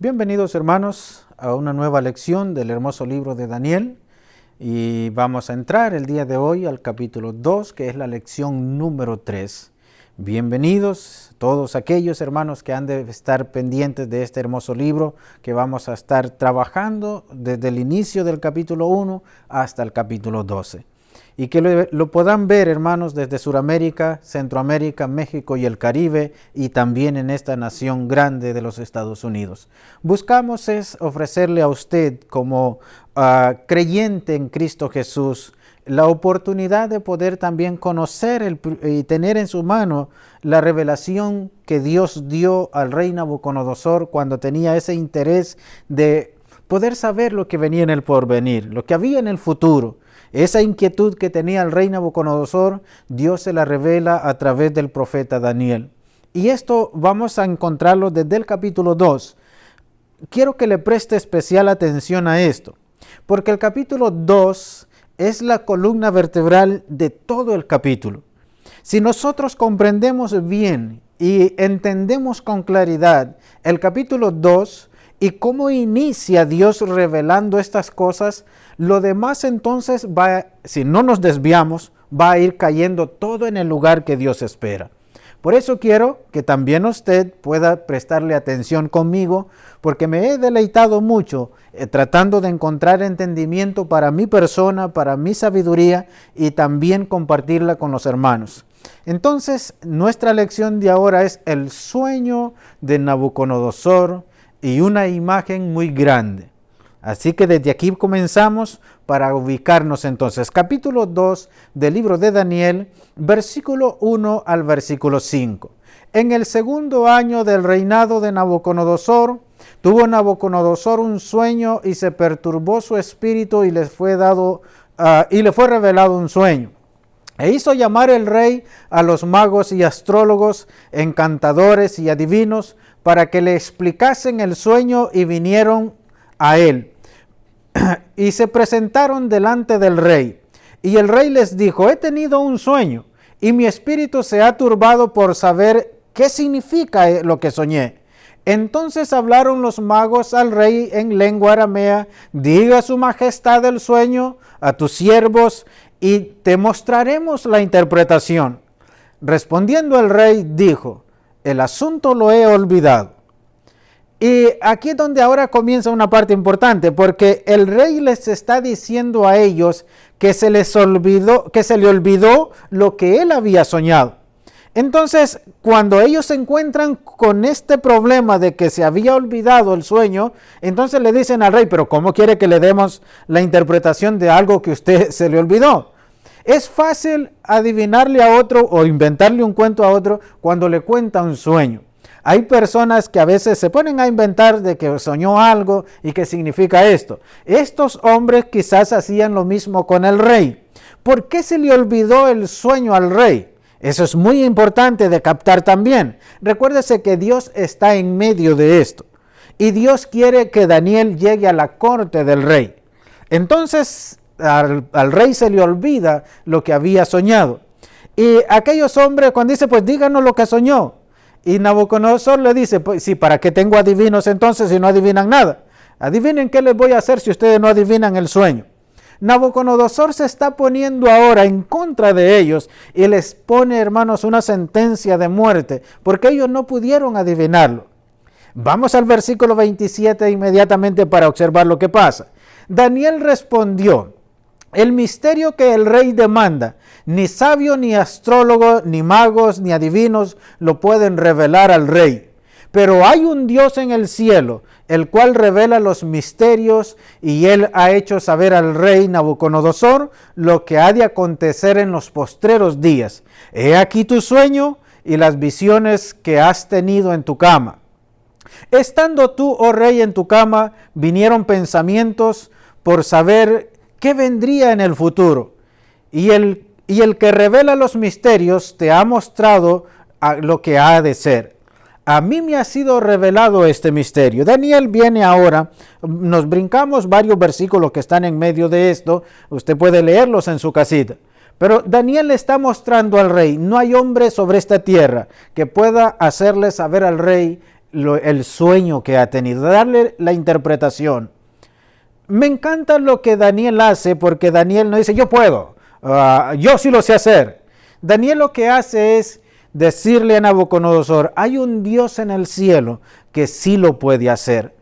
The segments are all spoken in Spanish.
Bienvenidos hermanos a una nueva lección del hermoso libro de Daniel y vamos a entrar el día de hoy al capítulo 2, que es la lección número 3. Bienvenidos todos aquellos hermanos que han de estar pendientes de este hermoso libro que vamos a estar trabajando desde el inicio del capítulo 1 hasta el capítulo 12. Y que lo puedan ver, hermanos, desde Sudamérica, Centroamérica, México y el Caribe, y también en esta nación grande de los Estados Unidos. Buscamos es ofrecerle a usted, como creyente en Cristo Jesús, la oportunidad de poder también conocer y tener en su mano la revelación que Dios dio al rey Nabucodonosor cuando tenía ese interés de poder saber lo que venía en el porvenir, lo que había en el futuro. Esa inquietud que tenía el rey Nabucodonosor, Dios se la revela a través del profeta Daniel. Y esto vamos a encontrarlo desde el capítulo 2. Quiero que le preste especial atención a esto, porque el capítulo 2 es la columna vertebral de todo el capítulo. Si nosotros comprendemos bien y entendemos con claridad el capítulo 2 y cómo inicia Dios revelando estas cosas, lo demás entonces si no nos desviamos, va a ir cayendo todo en el lugar que Dios espera. Por eso quiero que también usted pueda prestarle atención conmigo, porque me he deleitado mucho tratando de encontrar entendimiento para mi persona, para mi sabiduría y también compartirla con los hermanos. Entonces, nuestra lección de ahora es el sueño de Nabucodonosor y una imagen muy grande. Así que desde aquí comenzamos para ubicarnos entonces. Capítulo 2 del libro de Daniel, versículo 1 al versículo 5. En el segundo año del reinado de Nabucodonosor, tuvo Nabucodonosor un sueño y se perturbó su espíritu y le fue revelado un sueño. E hizo llamar el rey a los magos y astrólogos, encantadores y adivinos, para que le explicasen el sueño, y vinieron a él. Y se presentaron delante del rey. Y el rey les dijo: he tenido un sueño, y mi espíritu se ha turbado por saber qué significa lo que soñé. Entonces hablaron los magos al rey en lengua aramea: diga su majestad el sueño a tus siervos, y te mostraremos la interpretación. Respondiendo el rey, dijo: el asunto lo he olvidado. Y aquí es donde ahora comienza una parte importante, porque el rey les está diciendo a ellos que se le olvidó lo que él había soñado. Entonces, cuando ellos se encuentran con este problema de que se había olvidado el sueño, entonces le dicen al rey: pero ¿cómo quiere que le demos la interpretación de algo que usted se le olvidó? Es fácil adivinarle a otro o inventarle un cuento a otro cuando le cuenta un sueño. Hay personas que a veces se ponen a inventar de que soñó algo y que significa esto. Estos hombres quizás hacían lo mismo con el rey. ¿Por qué se le olvidó el sueño al rey? Eso es muy importante de captar también. Recuérdese que Dios está en medio de esto. Y Dios quiere que Daniel llegue a la corte del rey. Entonces al rey se le olvida lo que había soñado. Y aquellos hombres cuando dice: pues díganos lo que soñó. Y Nabucodonosor le dice: pues sí, ¿para qué tengo adivinos entonces si no adivinan nada? Adivinen qué les voy a hacer si ustedes no adivinan el sueño. Nabucodonosor se está poniendo ahora en contra de ellos y les pone, hermanos, una sentencia de muerte, porque ellos no pudieron adivinarlo. Vamos al versículo 27 inmediatamente para observar lo que pasa. Daniel respondió: el misterio que el rey demanda, ni sabio, ni astrólogo, ni magos, ni adivinos lo pueden revelar al rey. Pero hay un Dios en el cielo, el cual revela los misterios, y él ha hecho saber al rey Nabucodonosor lo que ha de acontecer en los postreros días. He aquí tu sueño y las visiones que has tenido en tu cama. Estando tú, oh rey, en tu cama, vinieron pensamientos por saber qué vendría en el futuro. Y el que revela los misterios te ha mostrado lo que ha de ser. A mí me ha sido revelado este misterio. Daniel viene ahora, nos brincamos varios versículos que están en medio de esto, usted puede leerlos en su casita. Pero Daniel le está mostrando al rey: no hay hombre sobre esta tierra que pueda hacerle saber al rey el sueño que ha tenido, darle la interpretación. Me encanta lo que Daniel hace, porque Daniel no dice, yo puedo, yo sí lo sé hacer. Daniel lo que hace es decirle a Nabucodonosor, hay un Dios en el cielo que sí lo puede hacer.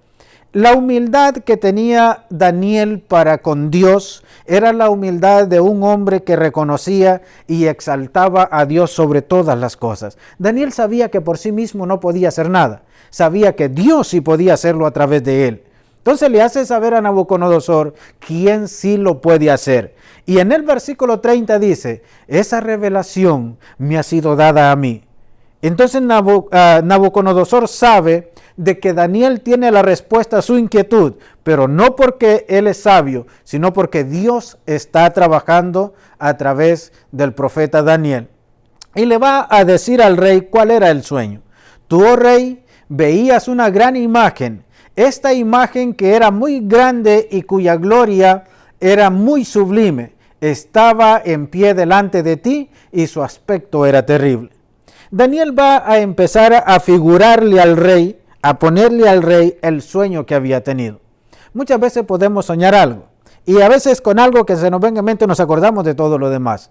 La humildad que tenía Daniel para con Dios era la humildad de un hombre que reconocía y exaltaba a Dios sobre todas las cosas. Daniel sabía que por sí mismo no podía hacer nada. Sabía que Dios sí podía hacerlo a través de él. Entonces le hace saber a Nabucodonosor quién sí lo puede hacer. Y en el versículo 30 dice, esa revelación me ha sido dada a mí. Entonces Nabucodonosor sabe de que Daniel tiene la respuesta a su inquietud, pero no porque él es sabio, sino porque Dios está trabajando a través del profeta Daniel. Y le va a decir al rey cuál era el sueño. Tú, oh rey, veías una gran imagen. Esta imagen que era muy grande y cuya gloria era muy sublime, estaba en pie delante de ti y su aspecto era terrible. Daniel va a empezar a figurarle al rey, a ponerle al rey el sueño que había tenido. Muchas veces podemos soñar algo y a veces con algo que se nos venga en mente nos acordamos de todo lo demás.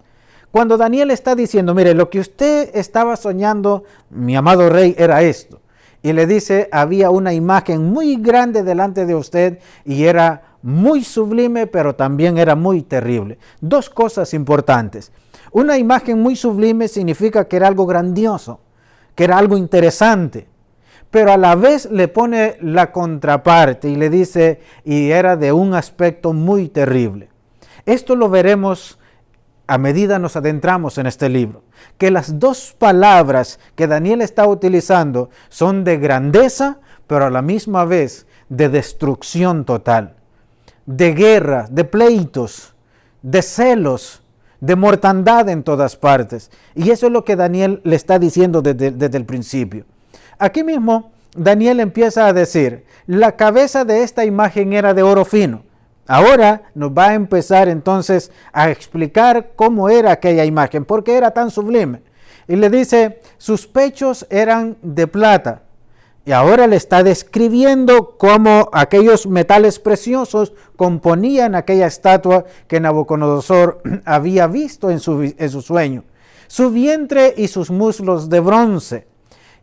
Cuando Daniel está diciendo, mire, lo que usted estaba soñando, mi amado rey, era esto. Y le dice, había una imagen muy grande delante de usted y era muy sublime, pero también era muy terrible. Dos cosas importantes. Una imagen muy sublime significa que era algo grandioso, que era algo interesante, pero a la vez le pone la contraparte y le dice, y era de un aspecto muy terrible. Esto lo veremos a medida nos adentramos en este libro, que las dos palabras que Daniel está utilizando son de grandeza, pero a la misma vez de destrucción total, de guerra, de pleitos, de celos, de mortandad en todas partes. Y eso es lo que Daniel le está diciendo desde el principio. Aquí mismo Daniel empieza a decir, la cabeza de esta imagen era de oro fino. Ahora nos va a empezar entonces a explicar cómo era aquella imagen, por qué era tan sublime. Y le dice, sus pechos eran de plata. Y ahora le está describiendo cómo aquellos metales preciosos componían aquella estatua que Nabucodonosor había visto en su sueño. Su vientre y sus muslos de bronce,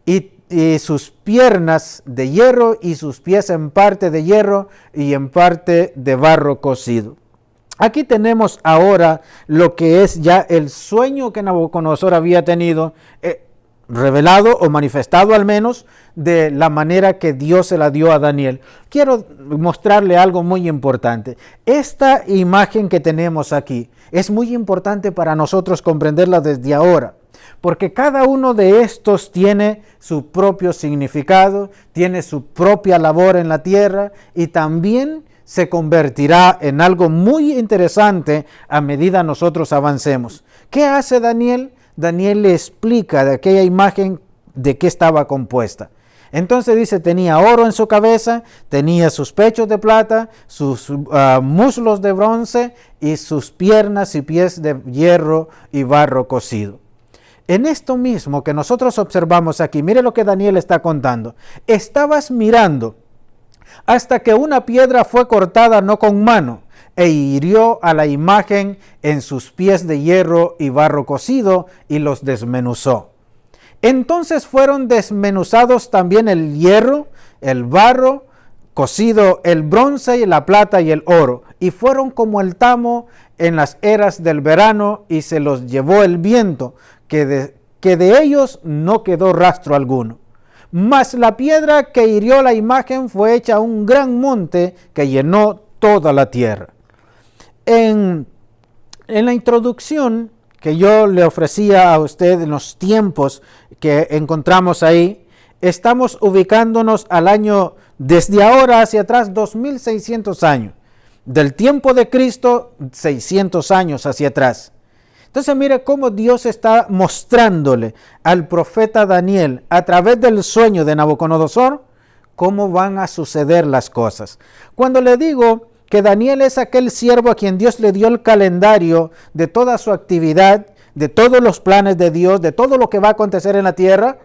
y sus piernas de hierro, y sus pies en parte de hierro y en parte de barro cocido. Aquí tenemos ahora lo que es ya el sueño que Nabucodonosor había tenido, revelado o manifestado al menos de la manera que Dios se la dio a Daniel. Quiero mostrarle algo muy importante. Esta imagen que tenemos aquí es muy importante para nosotros comprenderla desde ahora, porque cada uno de estos tiene su propio significado, tiene su propia labor en la tierra y también se convertirá en algo muy interesante a medida nosotros avancemos. ¿Qué hace Daniel? Daniel le explica de aquella imagen de qué estaba compuesta. Entonces dice, tenía oro en su cabeza, tenía sus pechos de plata, sus muslos de bronce y sus piernas y pies de hierro y barro cocido. En esto mismo que nosotros observamos aquí, mire lo que Daniel está contando. Estabas mirando hasta que una piedra fue cortada no con mano, e hirió a la imagen en sus pies de hierro y barro cocido y los desmenuzó. Entonces fueron desmenuzados también el hierro, el barro cocido, el bronce y la plata y el oro, y fueron como el tamo en las eras del verano, y se los llevó el viento, que de ellos no quedó rastro alguno. Mas la piedra que hirió la imagen fue hecha un gran monte que llenó toda la tierra. En la introducción que yo le ofrecía a usted en los tiempos que encontramos ahí, estamos ubicándonos al año, desde ahora hacia atrás, 2600 años. Del tiempo de Cristo, 600 años hacia atrás. Entonces mire cómo Dios está mostrándole al profeta Daniel a través del sueño de Nabucodonosor cómo van a suceder las cosas. Cuando le digo que Daniel es aquel siervo a quien Dios le dio el calendario de toda su actividad, de todos los planes de Dios, de todo lo que va a acontecer en la tierra,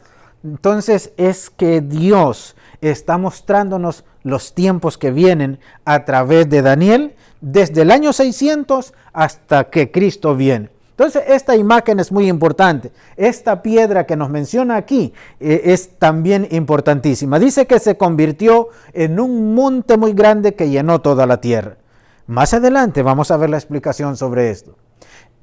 Entonces es que Dios está mostrándonos los tiempos que vienen a través de Daniel, desde el año 600 hasta que Cristo viene. Entonces esta imagen es muy importante. Esta piedra que nos menciona aquí es también importantísima. Dice que se convirtió en un monte muy grande que llenó toda la tierra. Más adelante vamos a ver la explicación sobre esto.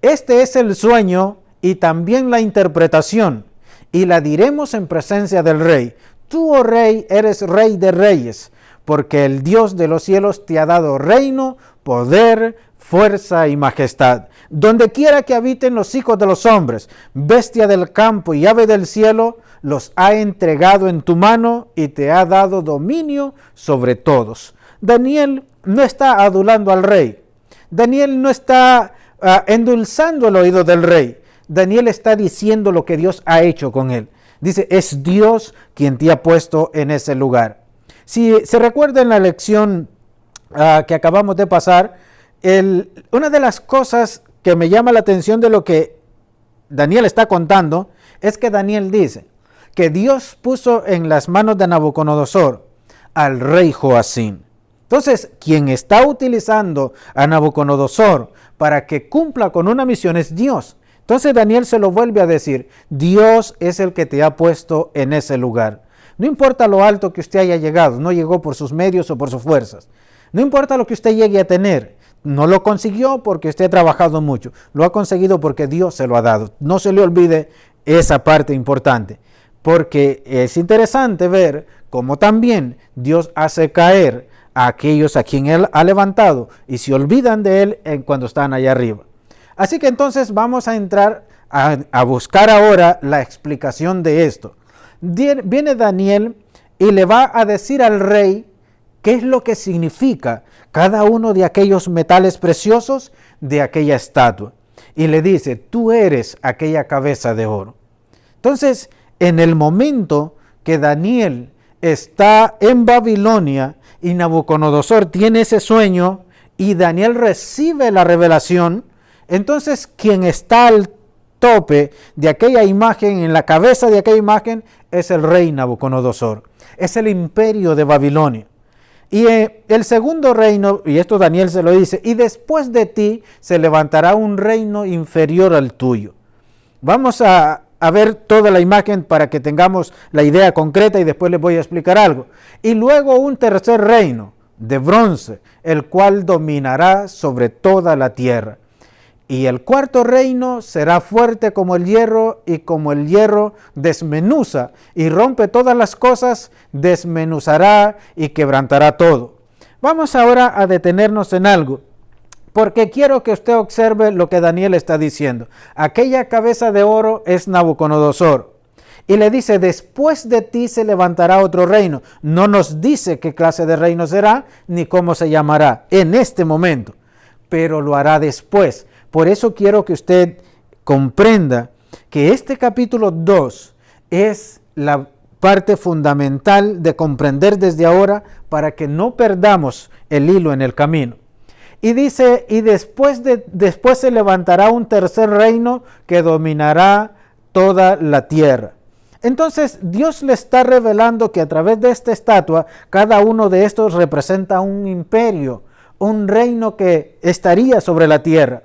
Este es el sueño y también la interpretación, y la diremos en presencia del rey. Tú, oh rey, eres rey de reyes, porque el Dios de los cielos te ha dado reino, poder, fuerza y majestad. Donde quiera que habiten los hijos de los hombres, bestia del campo y ave del cielo, los ha entregado en tu mano y te ha dado dominio sobre todos. Daniel no está adulando al rey. Daniel no está endulzando el oído del rey. Daniel está diciendo lo que Dios ha hecho con él. Dice, es Dios quien te ha puesto en ese lugar. Si se recuerda en la lección que acabamos de pasar, una de las cosas que me llama la atención de lo que Daniel está contando es que Daniel dice que Dios puso en las manos de Nabucodonosor al rey Joacín. Entonces, quien está utilizando a Nabucodonosor para que cumpla con una misión es Dios. Entonces Daniel se lo vuelve a decir, Dios es el que te ha puesto en ese lugar. No importa lo alto que usted haya llegado, no llegó por sus medios o por sus fuerzas. No importa lo que usted llegue a tener, no lo consiguió porque usted ha trabajado mucho, lo ha conseguido porque Dios se lo ha dado. No se le olvide esa parte importante, porque es interesante ver cómo también Dios hace caer a aquellos a quien Él ha levantado y se olvidan de Él cuando están allá arriba. Así que entonces vamos a entrar a buscar ahora la explicación de esto. Viene Daniel y le va a decir al rey qué es lo que significa cada uno de aquellos metales preciosos de aquella estatua. Y le dice, tú eres aquella cabeza de oro. Entonces, en el momento que Daniel está en Babilonia y Nabucodonosor tiene ese sueño y Daniel recibe la revelación, entonces quien está al tope de aquella imagen, en la cabeza de aquella imagen, es el rey Nabucodonosor. Es el imperio de Babilonia. Y el segundo reino, y esto Daniel se lo dice, y después de ti se levantará un reino inferior al tuyo. Vamos a ver toda la imagen para que tengamos la idea concreta y después les voy a explicar algo. Y luego un tercer reino de bronce, el cual dominará sobre toda la tierra. Y el cuarto reino será fuerte como el hierro, y como el hierro desmenuza y rompe todas las cosas, desmenuzará y quebrantará todo. Vamos ahora a detenernos en algo, porque quiero que usted observe lo que Daniel está diciendo. Aquella cabeza de oro es Nabucodonosor. Y le dice, después de ti se levantará otro reino. No nos dice qué clase de reino será, ni cómo se llamará en este momento, pero lo hará después. Por eso quiero que usted comprenda que este capítulo 2 es la parte fundamental de comprender desde ahora para que no perdamos el hilo en el camino. Y dice, y después se levantará un tercer reino que dominará toda la tierra. Entonces Dios le está revelando que a través de esta estatua, cada uno de estos representa un imperio, un reino que estaría sobre la tierra.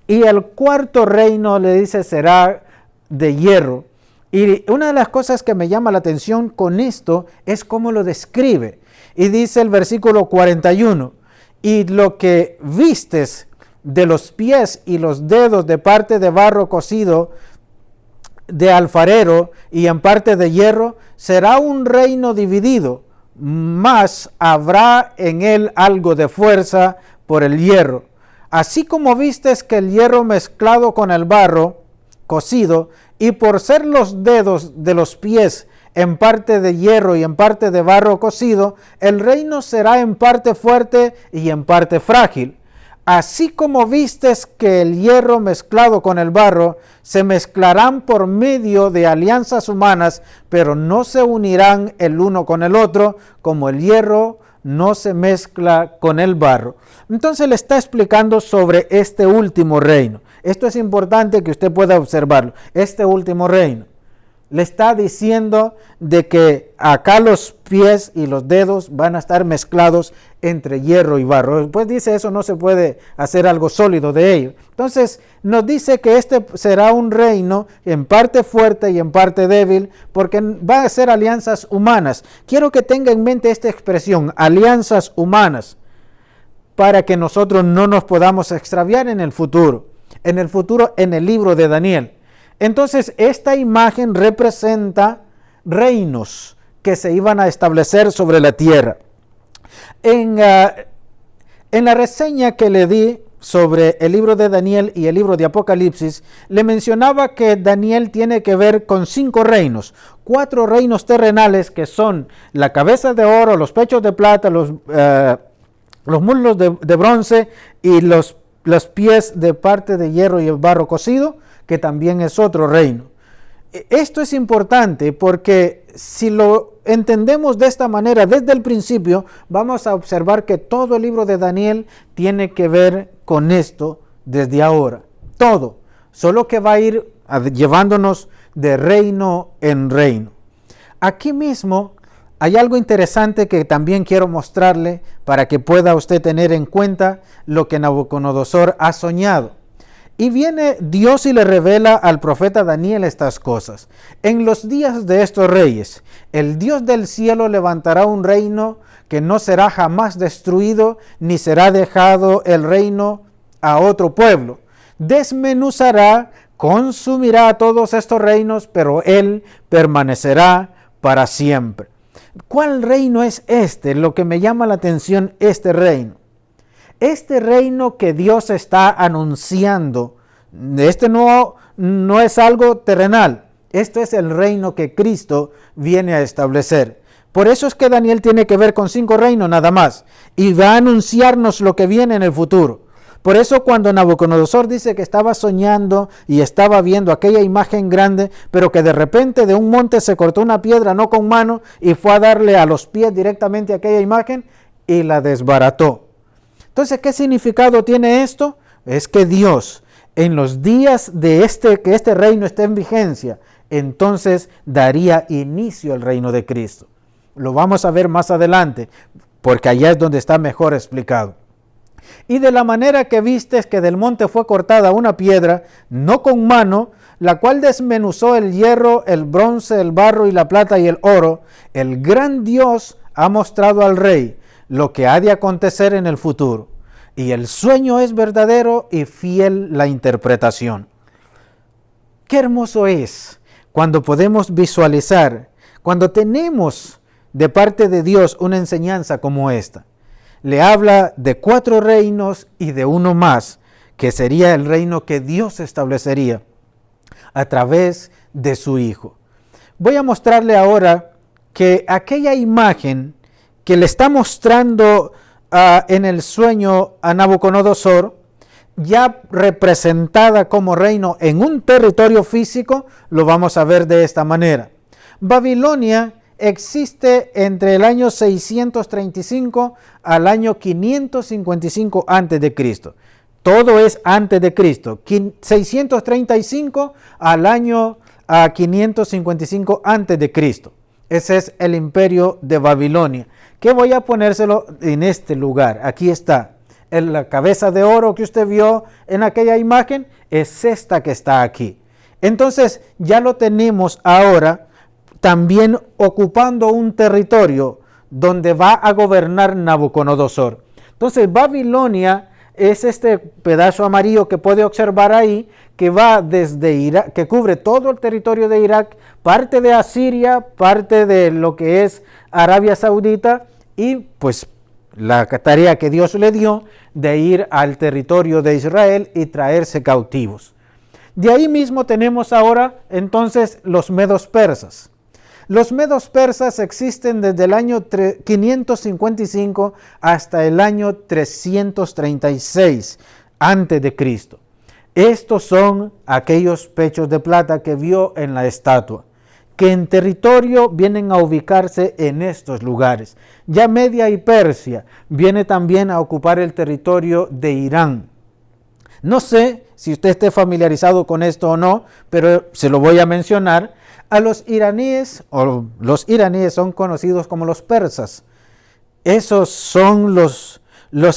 Y el cuarto reino, le dice, será de hierro. Y una de las cosas que me llama la atención con esto es cómo lo describe. Y dice el versículo 41, y lo que vistes de los pies y los dedos de parte de barro cocido de alfarero y en parte de hierro, será un reino dividido, mas habrá en él algo de fuerza por el hierro. Así como vistes que el hierro mezclado con el barro cocido, y por ser los dedos de los pies en parte de hierro y en parte de barro cocido, el reino será en parte fuerte y en parte frágil. Así como vistes que el hierro mezclado con el barro se mezclarán por medio de alianzas humanas, pero no se unirán el uno con el otro, como el hierro no se mezcla con el barro. Entonces le está explicando sobre este último reino. Esto es importante que usted pueda observarlo. Este último reino. Le está diciendo de que acá los pies y los dedos van a estar mezclados entre hierro y barro. Pues dice, eso no se puede hacer algo sólido de ello. Entonces nos dice que este será un reino en parte fuerte y en parte débil, porque va a ser alianzas humanas. Quiero que tenga en mente esta expresión, alianzas humanas, para que nosotros no nos podamos extraviar en el futuro, en el libro de Daniel. Entonces, esta imagen representa reinos que se iban a establecer sobre la tierra. En la reseña que le di sobre el libro de Daniel y el libro de Apocalipsis, le mencionaba que Daniel tiene que ver con 5 reinos, 4 reinos terrenales que son la cabeza de oro, los pechos de plata, los muslos de bronce y los pies de parte de hierro y el barro cocido, que también es otro reino. Esto es importante porque si lo entendemos de esta manera desde el principio, vamos a observar que todo el libro de Daniel tiene que ver con esto desde ahora. Todo, solo que va a ir llevándonos de reino en reino. Aquí mismo hay algo interesante que también quiero mostrarle para que pueda usted tener en cuenta lo que Nabucodonosor ha soñado. Y viene Dios y le revela al profeta Daniel estas cosas. En los días de estos reyes, el Dios del cielo levantará un reino que no será jamás destruido, ni será dejado el reino a otro pueblo. Desmenuzará, consumirá a todos estos reinos, pero él permanecerá para siempre. ¿Cuál reino es este? Lo que me llama la atención, este reino. Este reino que Dios está anunciando, este no es algo terrenal. Este es el reino que Cristo viene a establecer. Por eso es que Daniel tiene que ver con 5 reinos nada más. Y va a anunciarnos lo que viene en el futuro. Por eso cuando Nabucodonosor dice que estaba soñando y estaba viendo aquella imagen grande, pero que de repente de un monte se cortó una piedra, no con mano, y fue a darle a los pies directamente a aquella imagen y la desbarató. Entonces, ¿qué significado tiene esto? Es que Dios, en los días de que este reino esté en vigencia, entonces daría inicio al reino de Cristo. Lo vamos a ver más adelante, porque allá es donde está mejor explicado. Y de la manera que vistes que del monte fue cortada una piedra, no con mano, la cual desmenuzó el hierro, el bronce, el barro y la plata y el oro, el gran Dios ha mostrado al rey lo que ha de acontecer en el futuro. Y el sueño es verdadero y fiel la interpretación. Qué hermoso es cuando podemos visualizar, cuando tenemos de parte de Dios una enseñanza como esta. Le habla de 4 reinos y de uno más, que sería el reino que Dios establecería a través de su Hijo. Voy a mostrarle ahora que aquella imagen que le está mostrando en el sueño a Nabucodonosor, ya representada como reino en un territorio físico, lo vamos a ver de esta manera. Babilonia existe entre el año 635 al año 555 antes de Cristo. Todo es antes de Cristo. 635 al año 555 antes de Cristo. Ese es el imperio de Babilonia, que voy a ponérselo en este lugar. Aquí está. La cabeza de oro que usted vio en aquella imagen es esta que está aquí. Entonces ya lo tenemos ahora también ocupando un territorio donde va a gobernar Nabucodonosor. Entonces Babilonia es este pedazo amarillo que puede observar ahí, que va desde Irak, que cubre todo el territorio de Irak, parte de Asiria, parte de lo que es Arabia Saudita, y pues la tarea que Dios le dio de ir al territorio de Israel y traerse cautivos. De ahí mismo tenemos ahora entonces los medos persas. Los medos persas existen desde el año 555 hasta el año 336 antes de Cristo. Estos son aquellos pechos de plata que vio en la estatua, que en territorio vienen a ubicarse en estos lugares. Ya Media y Persia viene también a ocupar el territorio de Irán. No sé si usted esté familiarizado con esto o no, pero se lo voy a mencionar. a los iraníes, o los iraníes son conocidos como los persas. Esos son los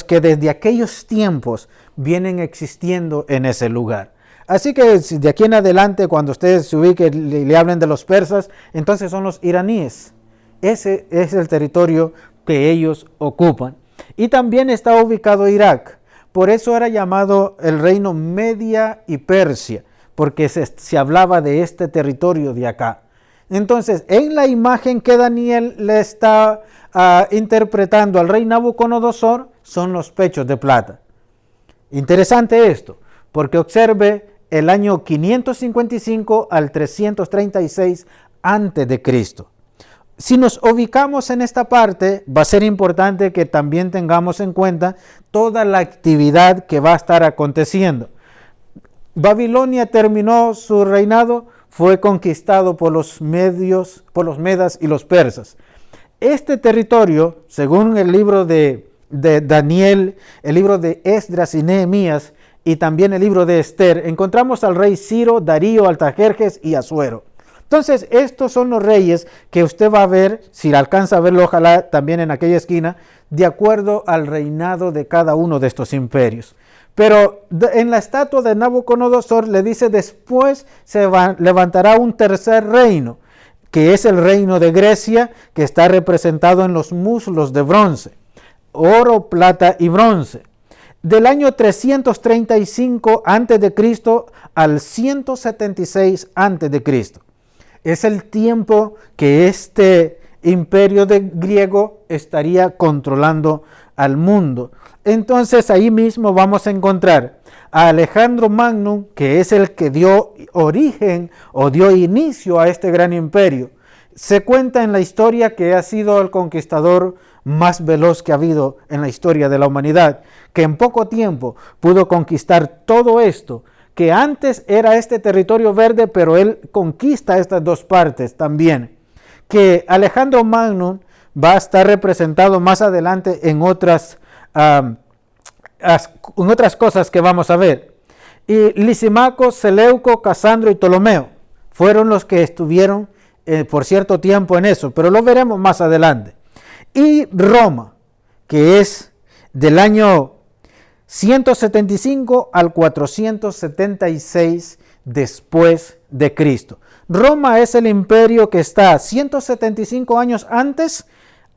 que desde aquellos tiempos vienen existiendo en ese lugar. Así que de aquí en adelante, cuando ustedes se ubiquen y le hablen de los persas, entonces son los iraníes. Ese es el territorio que ellos ocupan. Y también está ubicado Irak. Por eso era llamado el reino Media y Persia, porque se hablaba de este territorio de acá. Entonces, en la imagen que Daniel le está interpretando al rey Nabucodonosor, son los pechos de plata. Interesante esto, porque observe el año 555 al 336 antes de Cristo. Si nos ubicamos en esta parte, va a ser importante que también tengamos en cuenta toda la actividad que va a estar aconteciendo. Babilonia terminó su reinado, fue conquistado por los medas y los persas. Este territorio, según el libro de Daniel, el libro de Esdras y Nehemías, y también el libro de Esther, encontramos al rey Ciro, Darío, Artajerjes y Asuero. Entonces, estos son los reyes que usted va a ver, si alcanza a verlo, ojalá también en aquella esquina, de acuerdo al reinado de cada uno de estos imperios. Pero en la estatua de Nabucodonosor le dice, después se levantará un tercer reino, que es el reino de Grecia, que está representado en los muslos de bronce, oro, plata y bronce. Del año 335 a.C. al 176 a.C. Es el tiempo que este imperio griego estaría controlando al mundo. Entonces ahí mismo vamos a encontrar a Alejandro Magno, que es el que dio origen o dio inicio a este gran imperio. Se cuenta en la historia que ha sido el conquistador más veloz que ha habido en la historia de la humanidad, que en poco tiempo pudo conquistar todo esto, que antes era este territorio verde, pero él conquista estas dos partes también. Que Alejandro Magno va a estar representado más adelante en otras cosas que vamos a ver. Y Lisimaco, Seleuco, Casandro y Ptolomeo fueron los que estuvieron por cierto tiempo en eso, pero lo veremos más adelante. Y Roma, que es del año 175 al 476 después de Cristo. Roma es el imperio que está 175 años antes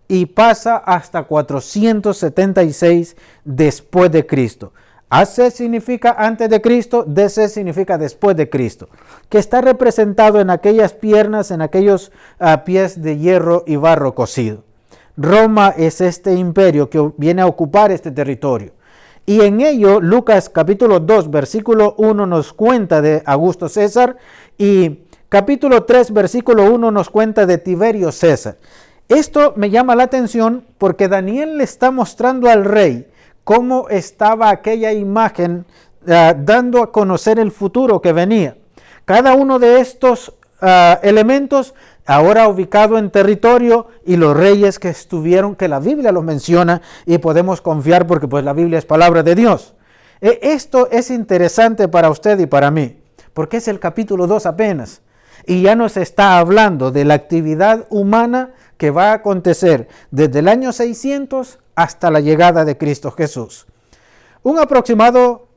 y pasa hasta 476 después de Cristo. AC significa antes de Cristo, DC significa después de Cristo, que está representado en aquellas piernas, en aquellos pies de hierro y barro cocido. Roma es este imperio que viene a ocupar este territorio. Y en ello, Lucas capítulo 2, versículo 1 nos cuenta de Augusto César y capítulo 3, versículo 1 nos cuenta de Tiberio César. Esto me llama la atención porque Daniel le está mostrando al rey cómo estaba aquella imagen dando a conocer el futuro que venía. Cada uno de estos elementos ahora ubicado en territorio y los reyes que estuvieron, que la Biblia los menciona y podemos confiar porque pues la Biblia es palabra de Dios. Esto es interesante para usted y para mí, porque es el capítulo 2 apenas y ya nos está hablando de la actividad humana que va a acontecer desde el año 600 hasta la llegada de Cristo Jesús. Un aproximado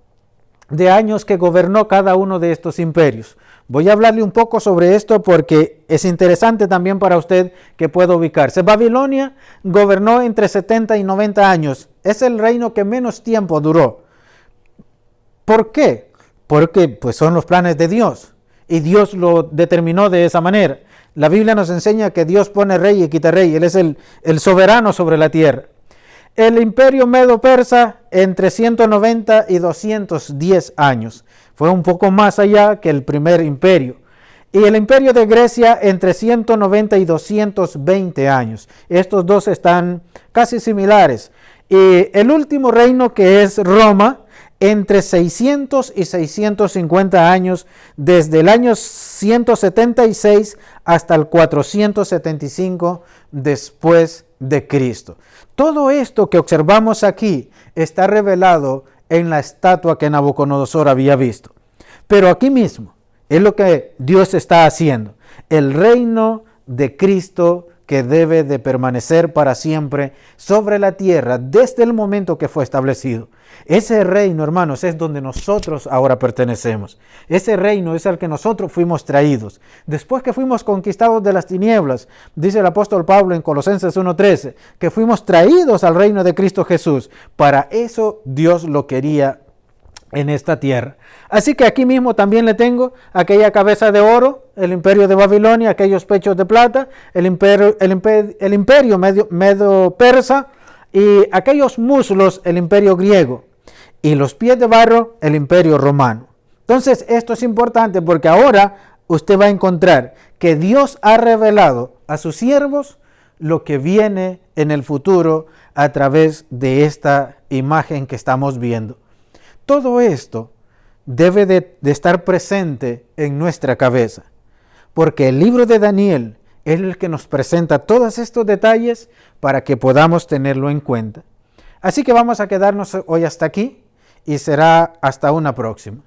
de años que gobernó cada uno de estos imperios. Voy a hablarle un poco sobre esto porque es interesante también para usted que pueda ubicarse. Babilonia gobernó entre 70 y 90 años. Es el reino que menos tiempo duró. ¿Por qué? Porque pues son los planes de Dios y Dios lo determinó de esa manera. La Biblia nos enseña que Dios pone rey y quita rey. Él es el soberano sobre la tierra. El imperio medo-persa entre 190 y 210 años. Fue un poco más allá que el primer imperio. Y el imperio de Grecia entre 190 y 220 años. Estos dos están casi similares. Y el último reino, que es Roma, entre 600 y 650 años, desde el año 176 hasta el 475 después de Cristo. Todo esto que observamos aquí está revelado en la estatua que Nabucodonosor había visto. Pero aquí mismo, Es lo que Dios está haciendo. El reino de Cristo que debe de permanecer para siempre sobre la tierra desde el momento que fue establecido. Ese reino, hermanos, es donde nosotros ahora pertenecemos. Ese reino es al que nosotros fuimos traídos. Después que fuimos conquistados de las tinieblas, dice el apóstol Pablo en Colosenses 1:13, que fuimos traídos al reino de Cristo Jesús. Para eso Dios lo quería en esta tierra. Así que aquí mismo también le tengo aquella cabeza de oro, el imperio de Babilonia, aquellos pechos de plata, el imperio medio persa, y aquellos muslos, el imperio griego, y los pies de barro, el imperio romano. Entonces esto es importante porque ahora usted va a encontrar que Dios ha revelado a sus siervos lo que viene en el futuro a través de esta imagen que estamos viendo. Todo esto debe de estar presente en nuestra cabeza, porque el libro de Daniel es el que nos presenta todos estos detalles para que podamos tenerlo en cuenta. Así que vamos a quedarnos hoy hasta aquí y será hasta una próxima.